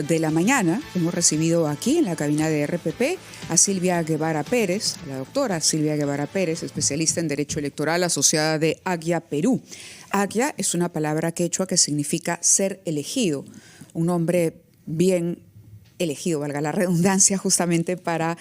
De la mañana hemos recibido aquí en la cabina de RPP a Silvia Guevara Pérez, la doctora Silvia Guevara Pérez, especialista en Derecho Electoral asociada de Aggia Perú. Aggia es una palabra quechua que significa ser elegido, un nombre bien elegido, valga la redundancia, justamente para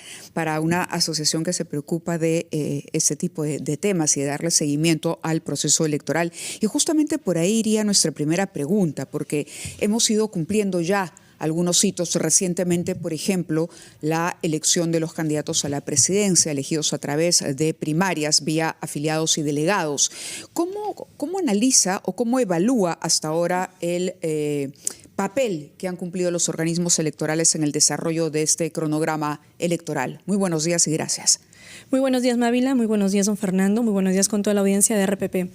una asociación que se preocupa de este tipo de temas y de darle seguimiento al proceso electoral. Y justamente por ahí iría nuestra primera pregunta, porque hemos ido cumpliendo ya algunos hitos recientemente, por ejemplo, la elección de los candidatos a la presidencia, elegidos a través de primarias vía afiliados y delegados. ¿Cómo analiza o cómo evalúa hasta ahora el papel que han cumplido los organismos electorales en el desarrollo de este cronograma electoral? Muy buenos días y gracias. Muy buenos días, Mávila. Muy buenos días, don Fernando. Muy buenos días con toda la audiencia de RPP.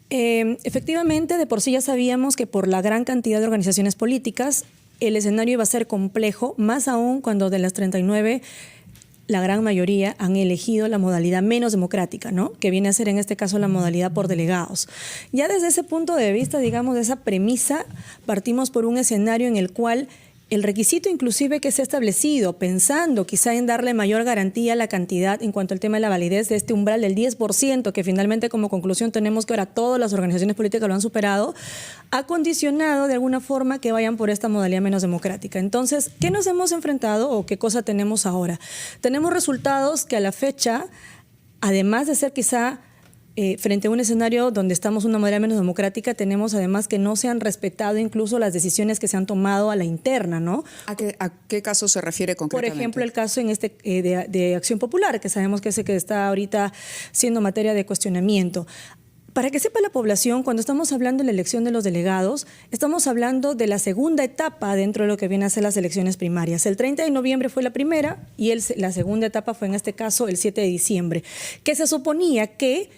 Efectivamente, de por sí ya sabíamos que por la gran cantidad de organizaciones políticas, el escenario iba a ser complejo, más aún cuando de las 39, la gran mayoría han elegido la modalidad menos democrática, ¿no? Que viene a ser en este caso la modalidad por delegados. Ya desde ese punto de vista, digamos, de esa premisa, partimos por un escenario en el cual el requisito inclusive que se ha establecido, pensando quizá en darle mayor garantía a la cantidad en cuanto al tema de la validez de este umbral del 10%, que finalmente como conclusión tenemos que ahora todas las organizaciones políticas lo han superado, ha condicionado de alguna forma que vayan por esta modalidad menos democrática. Entonces, ¿qué nos hemos enfrentado o qué cosa tenemos ahora? Tenemos resultados que a la fecha, además de ser quizá frente a un escenario donde estamos en una modalidad menos democrática, tenemos además que no se han respetado incluso las decisiones que se han tomado a la interna, ¿no? ¿A qué caso se refiere concretamente? Por ejemplo, el caso en de Acción Popular, que sabemos que es el que está ahorita siendo materia de cuestionamiento. Para que sepa la población, cuando estamos hablando de la elección de los delegados, estamos hablando de la segunda etapa dentro de lo que viene a ser las elecciones primarias. El 30 de noviembre fue la primera y la segunda etapa fue en este caso el 7 de diciembre, que se suponía que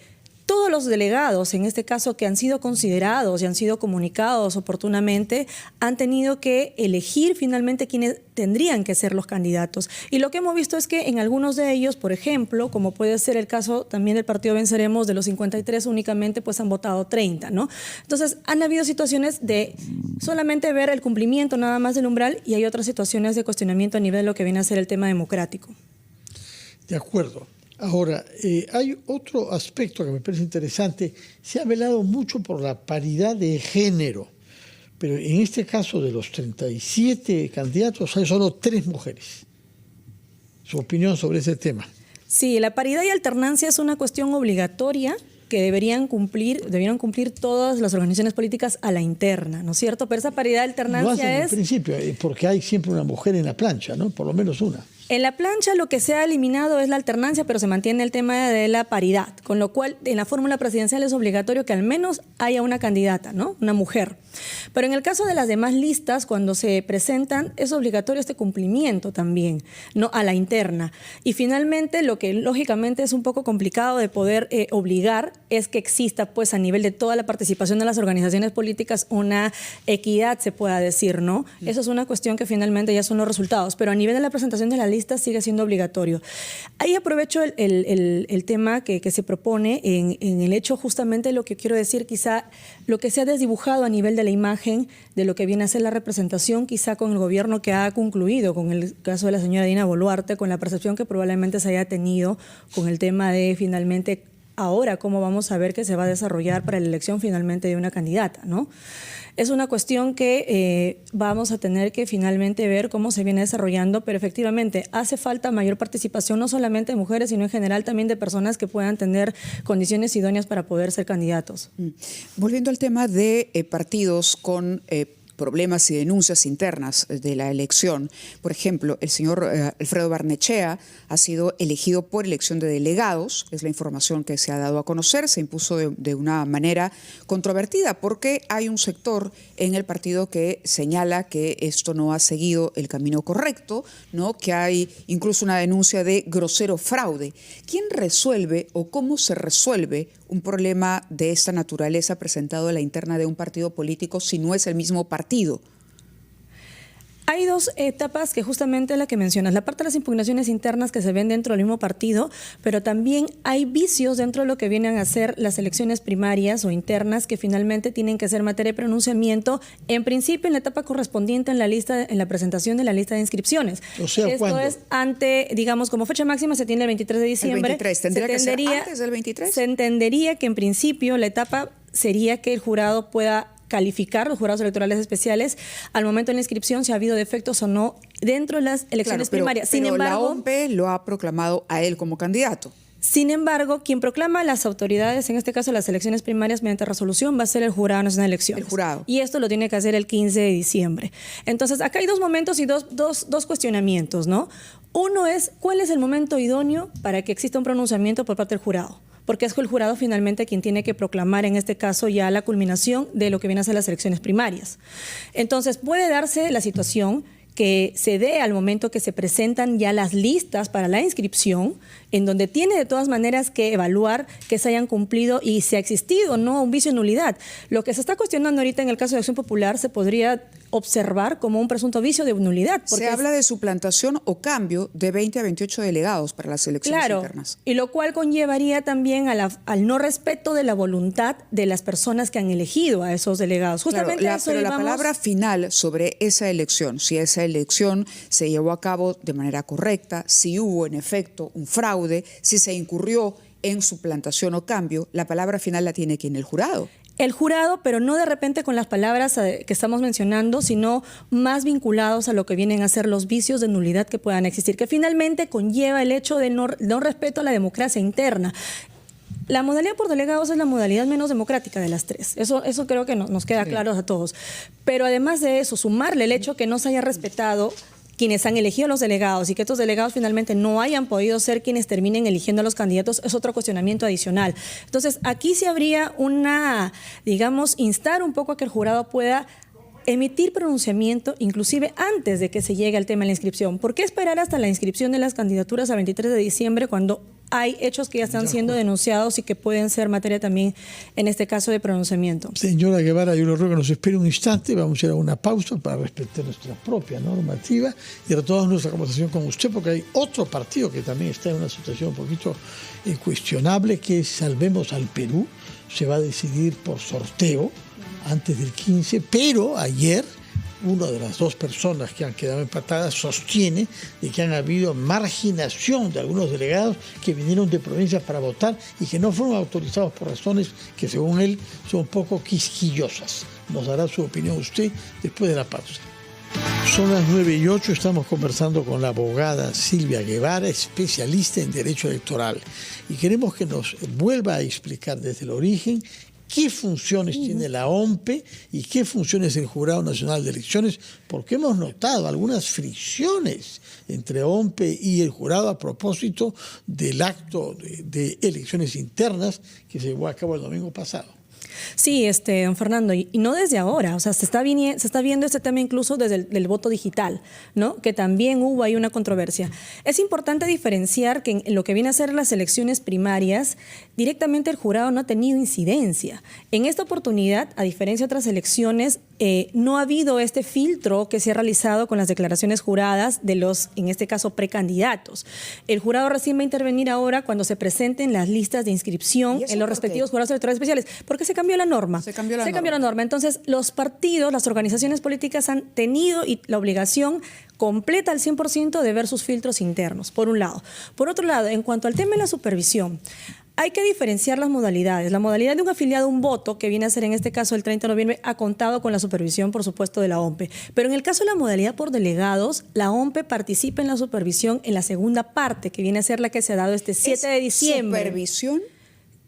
todos los delegados, en este caso que han sido considerados y han sido comunicados oportunamente, han tenido que elegir finalmente quiénes tendrían que ser los candidatos. Y lo que hemos visto es que en algunos de ellos, por ejemplo, como puede ser el caso también del partido Venceremos, de los 53 únicamente pues han votado 30, ¿no? Entonces han habido situaciones de solamente ver el cumplimiento nada más del umbral y hay otras situaciones de cuestionamiento a nivel de lo que viene a ser el tema democrático. De acuerdo. Ahora, hay otro aspecto que me parece interesante. Se ha velado mucho por la paridad de género, pero en este caso de los 37 candidatos hay solo 3 mujeres. ¿Su opinión sobre ese tema? Sí, la paridad y alternancia es una cuestión obligatoria que debieron cumplir todas las organizaciones políticas a la interna, ¿no es cierto? Pero esa paridad y alternancia lo hacen en principio, porque hay siempre una mujer en la plancha, ¿no? Por lo menos una. En la plancha lo que se ha eliminado es la alternancia, pero se mantiene el tema de la paridad, con lo cual en la fórmula presidencial es obligatorio que al menos haya una candidata, ¿no? Una mujer. Pero en el caso de las demás listas, cuando se presentan, es obligatorio este cumplimiento también, ¿no? A la interna. Y finalmente, lo que lógicamente es un poco complicado de poder obligar es que exista, pues, a nivel de toda la participación de las organizaciones políticas, una equidad, se pueda decir, ¿no? Eso es una cuestión que finalmente ya son los resultados, pero a nivel de la presentación de la lista sigue siendo obligatorio. Ahí aprovecho el tema que se propone en el hecho justamente lo que quiero decir, quizá lo que se ha desdibujado a nivel de la imagen de lo que viene a ser la representación, quizá con el gobierno que ha concluido, con el caso de la señora Dina Boluarte, con la percepción que probablemente se haya tenido con el tema de finalmente ahora cómo vamos a ver que se va a desarrollar para la elección finalmente de una candidata, ¿no? Es una cuestión que vamos a tener que finalmente ver cómo se viene desarrollando, pero efectivamente hace falta mayor participación, no solamente de mujeres, sino en general también de personas que puedan tener condiciones idóneas para poder ser candidatos. Volviendo al tema de partidos con problemas y denuncias internas de la elección. Por ejemplo, el señor Alfredo Barnechea ha sido elegido por elección de delegados, es la información que se ha dado a conocer, se impuso de una manera controvertida porque hay un sector en el partido que señala que esto no ha seguido el camino correcto, ¿no? Que hay incluso una denuncia de grosero fraude. ¿Quién resuelve o cómo se resuelve un problema de esta naturaleza presentado a la interna de un partido político si no es el mismo partido? Hay dos etapas que justamente es la que mencionas. La parte de las impugnaciones internas que se ven dentro del mismo partido, pero también hay vicios dentro de lo que vienen a ser las elecciones primarias o internas que finalmente tienen que ser materia de pronunciamiento, en principio en la etapa correspondiente en la presentación de la lista de inscripciones. O sea, esto ¿cuándo? es como fecha máxima se tiene el 23 de diciembre. El 23, ¿tendría que ser antes del 23? Se entendería que en principio la etapa sería que el jurado pueda calificar, los jurados electorales especiales, al momento de la inscripción, si ha habido defectos o no dentro de las elecciones primarias. Sin embargo, la OMP lo ha proclamado a él como candidato. Sin embargo, quien proclama a las autoridades, en este caso las elecciones primarias mediante resolución, va a ser el Jurado Nacional de Elecciones. El jurado. Y esto lo tiene que hacer el 15 de diciembre. Entonces, acá hay dos momentos y dos cuestionamientos, ¿no? Uno es, ¿cuál es el momento idóneo para que exista un pronunciamiento por parte del jurado? Porque es el jurado finalmente quien tiene que proclamar, en este caso, ya la culminación de lo que viene a ser las elecciones primarias. Entonces, puede darse la situación que se dé al momento que se presentan ya las listas para la inscripción, en donde tiene de todas maneras que evaluar que se hayan cumplido y si ha existido o no un vicio de nulidad. Lo que se está cuestionando ahorita en el caso de Acción Popular se podría observar como un presunto vicio de nulidad. Se habla de suplantación o cambio de 20 a 28 delegados para las elecciones internas. Y lo cual conllevaría también al no respeto de la voluntad de las personas que han elegido a esos delegados. Justamente pero la palabra final sobre esa elección, si esa elección se llevó a cabo de manera correcta, si hubo en efecto un fraude, si se incurrió en suplantación o cambio, la palabra final la tiene quien, el jurado. El jurado, pero no de repente con las palabras que estamos mencionando, sino más vinculados a lo que vienen a ser los vicios de nulidad que puedan existir, que finalmente conlleva el hecho de no respeto a la democracia interna. La modalidad por delegados es la modalidad menos democrática de las tres. Eso creo que nos queda claro a todos. Pero además de eso, sumarle el hecho que no se haya respetado quienes han elegido a los delegados y que estos delegados finalmente no hayan podido ser quienes terminen eligiendo a los candidatos es otro cuestionamiento adicional. Entonces, aquí sí habría instar un poco a que el jurado pueda emitir pronunciamiento, inclusive antes de que se llegue al tema de la inscripción. ¿Por qué esperar hasta la inscripción de las candidaturas a 23 de diciembre cuando hay hechos que ya están siendo denunciados y que pueden ser materia también, en este caso, de pronunciamiento? Señora Guevara, yo le ruego que nos espere un instante, vamos a ir a una pausa para respetar nuestra propia normativa y retomamos nuestra conversación con usted, porque hay otro partido que también está en una situación un poquito cuestionable, que es Salvemos al Perú. Se va a decidir por sorteo antes del 15, pero ayer una de las dos personas que han quedado empatadas sostiene de que han habido marginación de algunos delegados que vinieron de provincias para votar y que no fueron autorizados por razones que, según él, son un poco quisquillosas. Nos dará su opinión usted después de la pausa. Son las 9:08, estamos conversando con la abogada Silvia Guevara, especialista en Derecho Electoral, y queremos que nos vuelva a explicar desde el origen qué funciones tiene la OMP y qué funciones el Jurado Nacional de Elecciones, porque hemos notado algunas fricciones entre OMP y el jurado a propósito del acto de elecciones internas que se llevó a cabo el domingo pasado. Sí, don Fernando, y no desde ahora, o sea, se está viendo este tema incluso desde el voto digital, ¿no? Que también hubo ahí una controversia. Es importante diferenciar que en lo que viene a ser las elecciones primarias, directamente el jurado no ha tenido incidencia. En esta oportunidad, a diferencia de otras elecciones, no ha habido este filtro que se ha realizado con las declaraciones juradas de los, en este caso, precandidatos. El jurado recién va a intervenir ahora cuando se presenten las listas de inscripción en los respectivos jurados electorales especiales. ¿Por qué se cambió la norma? Se cambió la norma. Entonces, los partidos, las organizaciones políticas han tenido la obligación completa al 100% de ver sus filtros internos, por un lado. Por otro lado, en cuanto al tema de la supervisión, hay que diferenciar las modalidades. La modalidad de un afiliado a un voto, que viene a ser en este caso el 30 de noviembre, ha contado con la supervisión, por supuesto, de la OMP. Pero en el caso de la modalidad por delegados, la OMP participa en la supervisión en la segunda parte, que viene a ser la que se ha dado este 7 de diciembre.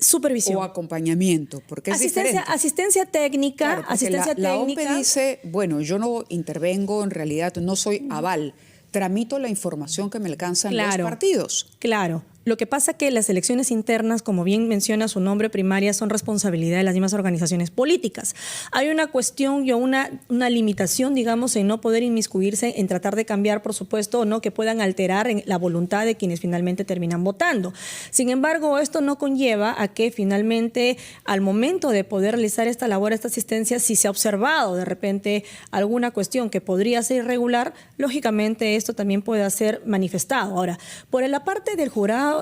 ¿Supervisión o acompañamiento? Porque es diferente. Asistencia técnica. Claro, la OMP dice, bueno, yo no intervengo, en realidad no soy aval, tramito la información que me alcanzan los partidos. Claro. Lo que pasa que las elecciones internas, como bien menciona su nombre, primarias, son responsabilidad de las mismas organizaciones políticas. Hay una cuestión y una limitación, digamos, en no poder inmiscuirse, en tratar de cambiar, por supuesto, o no que puedan alterar en la voluntad de quienes finalmente terminan votando. Sin embargo, esto no conlleva a que finalmente, al momento de poder realizar esta labor, esta asistencia, si se ha observado de repente alguna cuestión que podría ser irregular, lógicamente esto también puede ser manifestado. Ahora, por la parte del jurado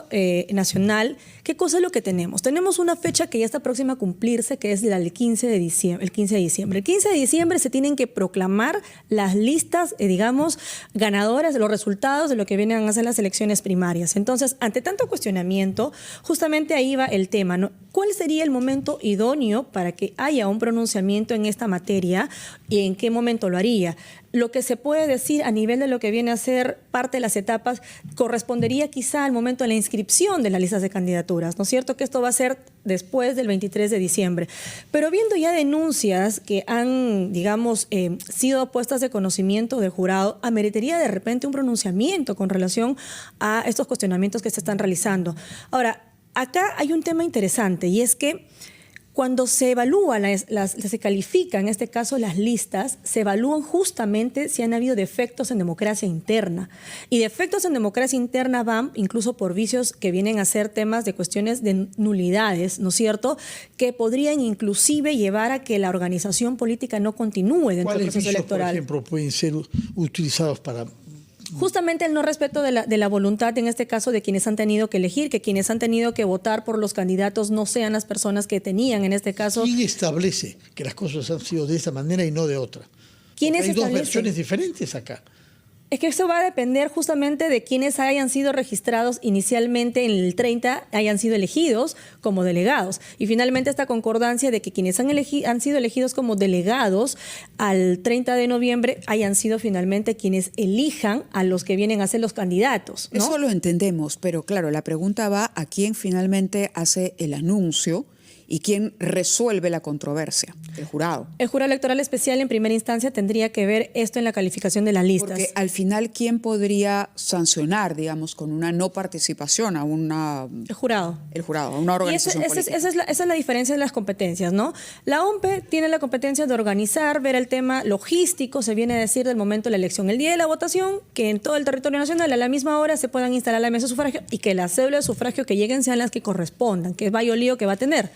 nacional, ¿qué cosa es lo que tenemos? Tenemos una fecha que ya está próxima a cumplirse, que es la del 15 de diciembre. El 15 de diciembre se tienen que proclamar las listas, digamos, ganadoras de los resultados de lo que vienen a ser las elecciones primarias. Entonces, ante tanto cuestionamiento, justamente ahí va el tema, ¿no? ¿Cuál sería el momento idóneo para que haya un pronunciamiento en esta materia y en qué momento lo haría? Lo que se puede decir a nivel de lo que viene a ser parte de las etapas correspondería quizá al momento de la inscripción de las listas de candidaturas, ¿no es cierto? Que esto va a ser después del 23 de diciembre. Pero viendo ya denuncias que han, digamos, sido puestas de conocimiento del jurado, ameritaría de repente un pronunciamiento con relación a estos cuestionamientos que se están realizando. Ahora, acá hay un tema interesante y es que cuando se evalúa, se califican, en este caso las listas, se evalúan justamente si han habido defectos en democracia interna. Y defectos en democracia interna van incluso por vicios que vienen a ser temas de cuestiones de nulidades, ¿no es cierto?, que podrían inclusive llevar a que la organización política no continúe dentro del proceso electoral. ¿Cuáles vicios, por ejemplo, pueden ser utilizados para...? Justamente el no respeto de la voluntad, en este caso, de quienes han tenido que elegir, que quienes han tenido que votar por los candidatos no sean las personas que tenían, en este caso... ¿Quién establece que las cosas han sido de esa manera y no de otra? ¿Quiénes hay establecen? Dos versiones diferentes acá. Es que eso va a depender justamente de quienes hayan sido registrados inicialmente en el 30, hayan sido elegidos como delegados. Y finalmente esta concordancia de que quienes han sido elegidos como delegados al 30 de noviembre hayan sido finalmente quienes elijan a los que vienen a ser los candidatos, ¿no? Eso lo entendemos, pero claro, la pregunta va a quién finalmente hace el anuncio y quién resuelve la controversia, el jurado. El jurado electoral especial en primera instancia tendría que ver esto en la calificación de las listas. Porque al final, ¿quién podría sancionar, digamos, con una no participación a una... El jurado. El jurado, a una organización política. Esa es la diferencia de las competencias, ¿no? La OMPE tiene la competencia de organizar, ver el tema logístico, se viene a decir del momento de la elección. El día de la votación, que en todo el territorio nacional a la misma hora se puedan instalar la mesa de sufragio y que las cédulas de sufragio que lleguen sean las que correspondan, que es vaya lío que va a tener.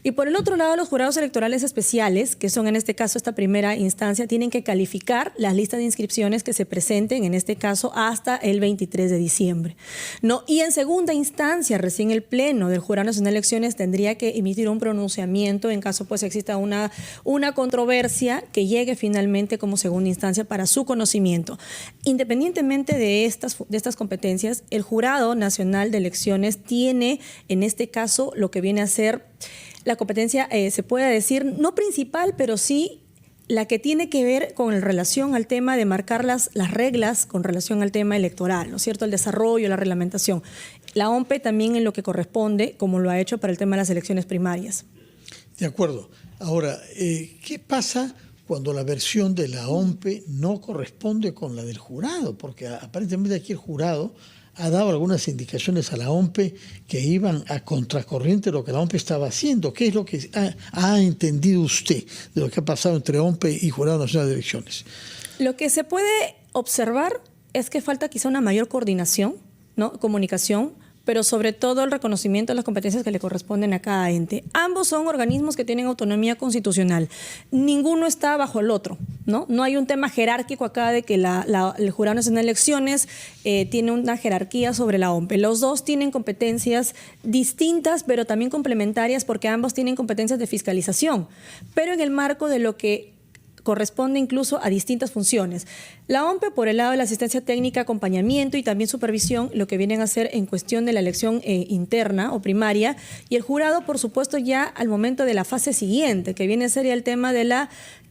Y por el otro lado, los jurados electorales especiales, que son en este caso esta primera instancia, tienen que calificar las listas de inscripciones que se presenten, en este caso, hasta el 23 de diciembre. ¿No? Y en segunda instancia, recién el Pleno del Jurado Nacional de Elecciones tendría que emitir un pronunciamiento en caso pues exista una controversia que llegue finalmente como segunda instancia para su conocimiento. Independientemente de estas competencias, el Jurado Nacional de Elecciones tiene, en este caso, lo que viene a ser la competencia, se puede decir, no principal, pero sí la que tiene que ver con relación al tema de marcar las reglas con relación al tema electoral, ¿no es cierto? El desarrollo, la reglamentación. La OMPE también en lo que corresponde, como lo ha hecho para el tema de las elecciones primarias. De acuerdo. Ahora, ¿qué pasa cuando la versión de la OMPE no corresponde con la del jurado? Porque aparentemente aquí el jurado ha dado algunas indicaciones a la OMPE que iban a contracorriente de lo que la OMPE estaba haciendo. ¿Qué es lo que ha entendido usted de lo que ha pasado entre OMPE y Jurado Nacional de Elecciones? Lo que se puede observar es que falta quizá una mayor coordinación, ¿no? Comunicación, pero sobre todo el reconocimiento de las competencias que le corresponden a cada ente. Ambos son organismos que tienen autonomía constitucional. Ninguno está bajo el otro, ¿no? No hay un tema jerárquico acá de que el Jurado Nacional de Elecciones tiene una jerarquía sobre la OMPE. Los dos tienen competencias distintas, pero también complementarias, porque ambos tienen competencias de fiscalización, pero en el marco de lo que corresponde incluso a distintas funciones. La OMPE, por el lado de la asistencia técnica, acompañamiento y también supervisión, lo que vienen a hacer en cuestión de la elección interna o primaria, y el jurado, por supuesto, ya al momento de la fase siguiente, que viene a ser ya el tema de la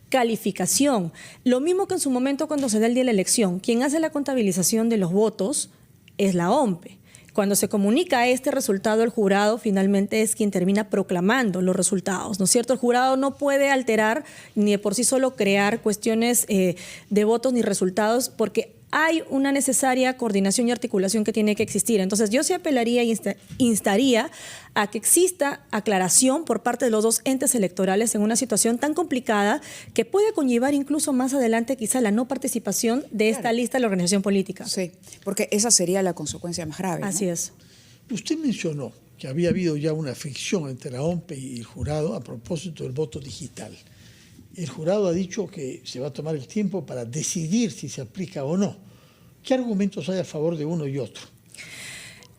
calificación. Lo mismo que en su momento cuando se da el día de la elección. Quien hace la contabilización de los votos es la OMPE. Cuando se comunica este resultado, el jurado finalmente es quien termina proclamando los resultados, ¿no es cierto? El jurado no puede alterar ni de por sí solo crear cuestiones de votos ni resultados, porque hay una necesaria coordinación y articulación que tiene que existir. Entonces, yo sí apelaría e instaría a que exista aclaración por parte de los dos entes electorales en una situación tan complicada que puede conllevar incluso más adelante quizá la no participación de esta lista de la organización política. Sí, porque esa sería la consecuencia más grave, ¿no? Así es. Usted mencionó que había habido ya una fricción entre la OMPE y el jurado a propósito del voto digital. El jurado ha dicho que se va a tomar el tiempo para decidir si se aplica o no. ¿Qué argumentos hay a favor de uno y otro?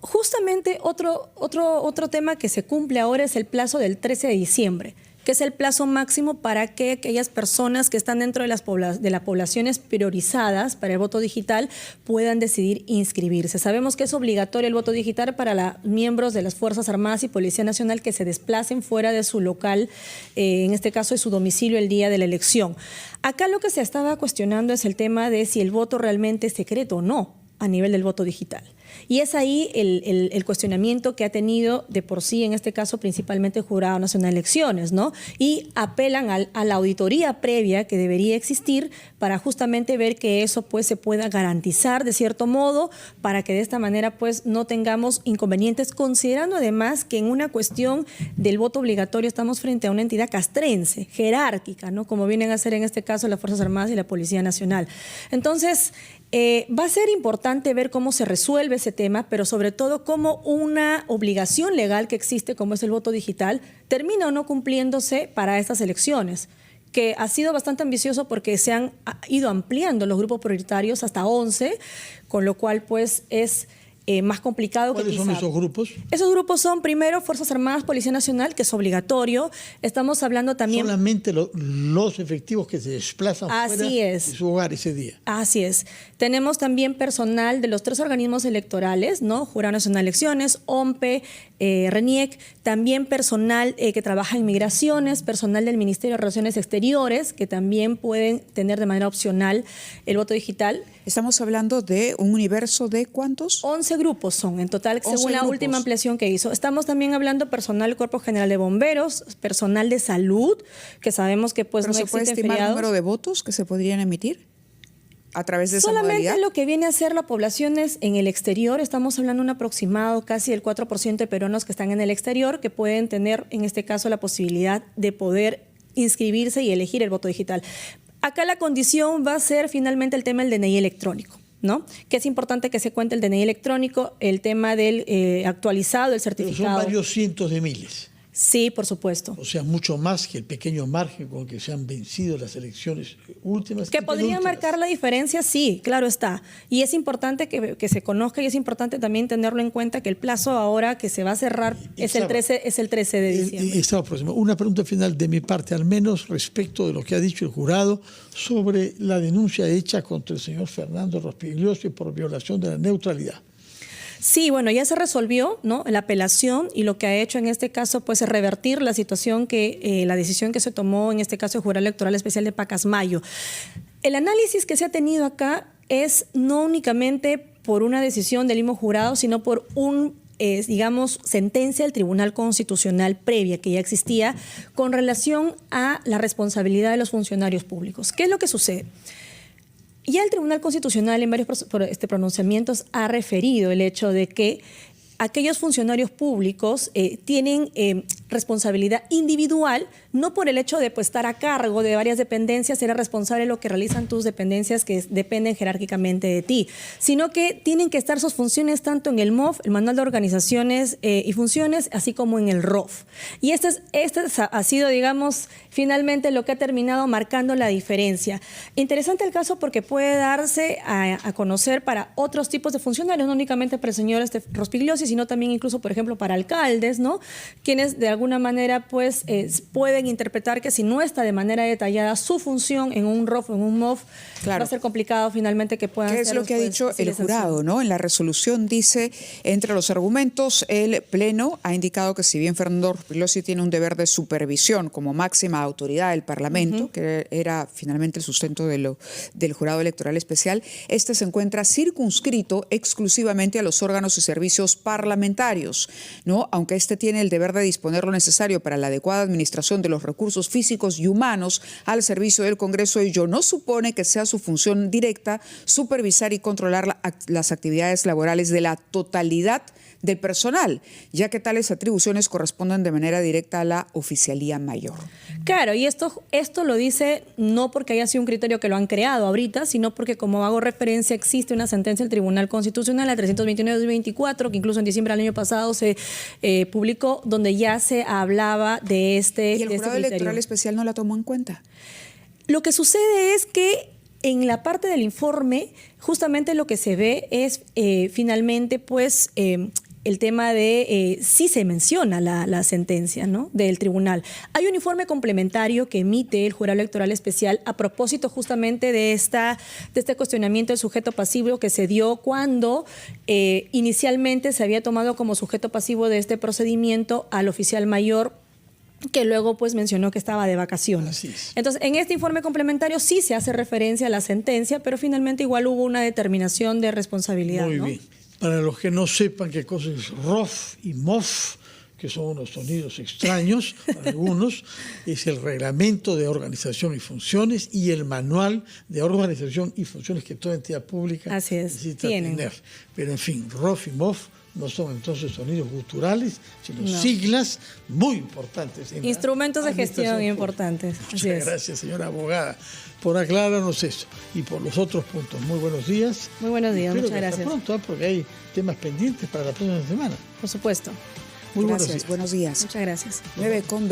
Justamente otro tema que se cumple ahora es el plazo del 13 de diciembre, que es el plazo máximo para que aquellas personas que están dentro de las poblaciones priorizadas para el voto digital puedan decidir inscribirse. Sabemos que es obligatorio el voto digital para los miembros de las Fuerzas Armadas y Policía Nacional que se desplacen fuera de su local, en este caso de su domicilio, el día de la elección. Acá lo que se estaba cuestionando es el tema de si el voto realmente es secreto o no a nivel del voto digital. Y es ahí el cuestionamiento que ha tenido de por sí, en este caso, principalmente el Jurado Nacional de Elecciones, ¿no? Y apelan a la auditoría previa que debería existir para justamente ver que eso pues se pueda garantizar de cierto modo para que de esta manera pues no tengamos inconvenientes, considerando además que en una cuestión del voto obligatorio estamos frente a una entidad castrense, jerárquica, ¿no? Como vienen a ser en este caso las Fuerzas Armadas y la Policía Nacional. Entonces, va a ser importante ver cómo se resuelve ese tema, pero sobre todo cómo una obligación legal que existe, como es el voto digital, termina o no cumpliéndose para estas elecciones, que ha sido bastante ambicioso porque se han ido ampliando los grupos prioritarios hasta 11, con lo cual pues es más complicado. ¿Cuáles son esos grupos? Esos grupos son, primero, Fuerzas Armadas, Policía Nacional, que es obligatorio. Estamos hablando también... Solamente los efectivos que se desplazan fuera de su hogar ese día. Así es. Tenemos también personal de los 3 organismos electorales, ¿no? Jurado Nacional de Elecciones, OMPE, RENIEC, también personal que trabaja en migraciones, personal del Ministerio de Relaciones Exteriores, que también pueden tener de manera opcional el voto digital. Estamos hablando de un universo de ¿cuántos? 11 grupos son en total, según la última ampliación que hizo. Estamos también hablando personal del Cuerpo General de Bomberos, personal de salud, que sabemos que pues ¿Pero no se puede existen estimar el feriados. número de votos que se podrían emitir a través de esa modalidad? Solamente lo que viene a ser la población es en el exterior. Estamos hablando de un aproximado casi del 4% de peruanos que están en el exterior, que pueden tener en este caso la posibilidad de poder inscribirse y elegir el voto digital. Acá la condición va a ser finalmente el tema del DNI electrónico, ¿no? Que es importante que se cuente el DNI electrónico, el tema del actualizado, el certificado. Pero son varios cientos de miles. Sí, por supuesto. O sea, mucho más que el pequeño margen con que se han vencido las elecciones últimas. Que podría marcar la diferencia, sí, claro está. Y es importante que se conozca y es importante también tenerlo en cuenta que el plazo ahora que se va a cerrar es el 13 de diciembre. Estaba próximo. Una pregunta final de mi parte, al menos respecto de lo que ha dicho el jurado sobre la denuncia hecha contra el señor Fernando Rospigliosi por violación de la neutralidad. Sí, bueno, ya se resolvió, ¿no?, la apelación, y lo que ha hecho en este caso pues es revertir la situación la decisión que se tomó en este caso el Jurado Electoral Especial de Pacasmayo. El análisis que se ha tenido acá es no únicamente por una decisión del mismo jurado, sino por digamos, sentencia del Tribunal Constitucional previa que ya existía con relación a la responsabilidad de los funcionarios públicos. ¿Qué es lo que sucede? Ya el Tribunal Constitucional en varios pronunciamientos ha referido el hecho de que aquellos funcionarios públicos tienen responsabilidad individual, no por el hecho de pues, estar a cargo de varias dependencias, eres responsable de lo que realizan tus dependencias que dependen jerárquicamente de ti, sino que tienen que estar sus funciones tanto en el MOF, el Manual de Organizaciones y Funciones, así como en el ROF. Y este ha sido, digamos, finalmente lo que ha terminado marcando la diferencia. Interesante el caso porque puede darse a conocer para otros tipos de funcionarios, no únicamente para el señor Rospigliosi, sino también incluso, por ejemplo, para alcaldes, ¿no?, quienes de alguna manera pues pueden interpretar que si no está de manera detallada su función en un ROF o en un MOF, claro, va a ser complicado finalmente que puedan ser. ¿Qué es lo que ha dicho el jurado, ¿no? En la resolución dice, entre los argumentos, el Pleno ha indicado que si bien Fernando Rospigliosi tiene un deber de supervisión como máxima autoridad del Parlamento, que era finalmente el sustento del Jurado Electoral Especial, este se encuentra circunscrito exclusivamente a los órganos y servicios parlamentarios, ¿no?, aunque este tiene el deber de disponer lo necesario para la adecuada administración de los recursos físicos y humanos al servicio del Congreso, ello no supone que sea su función directa supervisar y controlar las actividades laborales de la totalidad del personal, ya que tales atribuciones corresponden de manera directa a la oficialía mayor. Claro, y esto lo dice no porque haya sido un criterio que lo han creado ahorita, sino porque, como hago referencia, existe una sentencia del Tribunal Constitucional, la 329/2024, que incluso en diciembre del año pasado se publicó, donde ya se hablaba de este ¿Y el jurado electoral especial no la tomó en cuenta? Lo que sucede es que en la parte del informe, justamente lo que se ve es finalmente, pues, el tema de sí se menciona la sentencia, ¿no?, del tribunal. Hay un informe complementario que emite el jurado electoral especial a propósito justamente de este cuestionamiento del sujeto pasivo que se dio cuando inicialmente se había tomado como sujeto pasivo de este procedimiento al oficial mayor, que luego pues mencionó que estaba de vacaciones. Así es. Entonces, en este informe complementario sí se hace referencia a la sentencia, pero finalmente igual hubo una determinación de responsabilidad. Muy ¿no? bien. Para los que no sepan qué cosa es ROF y MOF, que son unos sonidos extraños para algunos, es el Reglamento de Organización y Funciones y el Manual de Organización y Funciones que toda entidad pública necesita tener. Pero en fin, ROF y MOF no son entonces sonidos guturales, sino siglas muy importantes. Instrumentos de gestión importantes. Muchas gracias, señora abogada, por aclararnos eso y por los otros puntos. Muy buenos días. Muy buenos días, muchas gracias. Hasta pronto, porque hay temas pendientes para la próxima semana. Por supuesto. Muy Gracias, buenos días. Muchas gracias. 9:20.